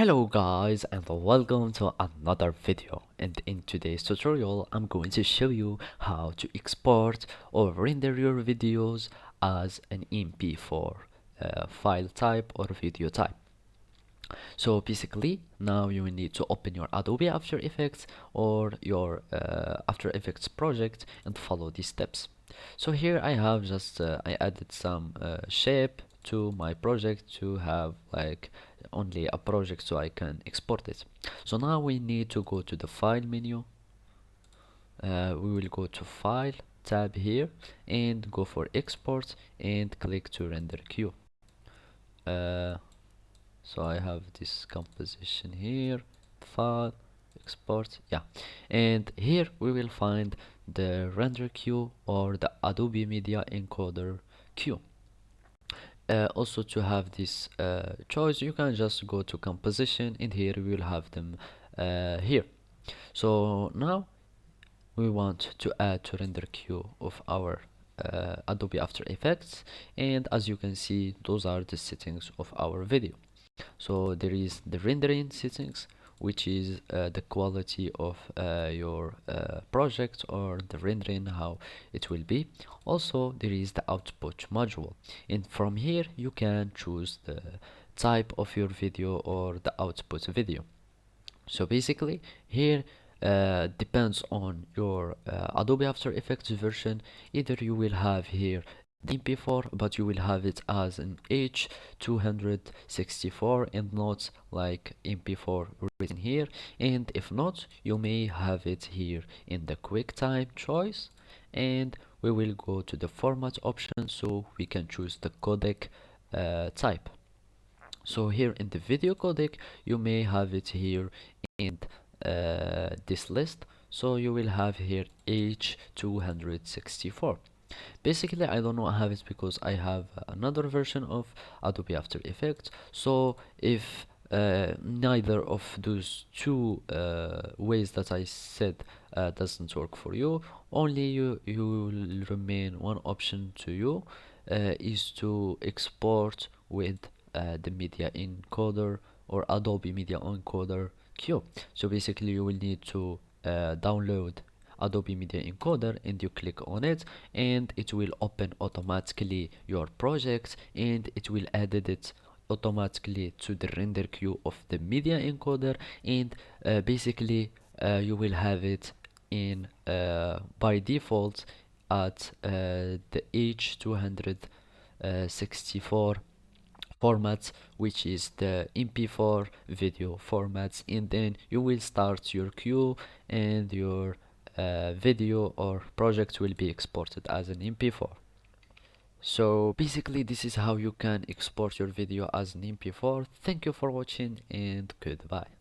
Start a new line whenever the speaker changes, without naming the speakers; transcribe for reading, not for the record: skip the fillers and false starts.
Hello guys and welcome to another video, and in today's tutorial I'm going to show you how to export or render your videos as an MP4 file type or video type. So basically now you will need to open your Adobe After Effects or your After Effects project and follow these steps. So here I have just I added some shape to my project to have like only a project so I can export it. So now we need to go to the file menu. We will go to file tab here and go for export and click to render queue. So I have this composition here, file, export, yeah, and here we will find the render queue or the Adobe Media Encoder queue. Also to have this choice, you can just go to composition and here we will have them here. So now we want to add to render queue of our Adobe After Effects, and as you can see those are the settings of our video. So there is the rendering settings, which is the quality of your project or the rendering how it will be. Also there is the output module, and from here you can choose the type of your video or the output video. So basically here depends on your Adobe After Effects version. Either you will have here the Mp4 but you will have it as an H264 and not like Mp4 written here, and if not you may have it here in the QuickTime choice, and we will go to the format option so we can choose the codec type. So here in the video codec you may have it here in this list, so you will have here H264. Basically I don't have it because I have another version of Adobe After Effects. So if neither of those two ways that I said doesn't work for you, only you will remain one option to you is to export with the media encoder or Adobe Media Encoder queue. So basically you will need to download Adobe Media Encoder and you click on it and it will open automatically your project and it will add it automatically to the render queue of the media encoder, and basically you will have it in by default at the H264 format, which is the MP4 video formats, and then you will start your queue and your video or project will be exported as an MP4. So basically this is how you can export your video as an MP4. Thank you for watching and goodbye.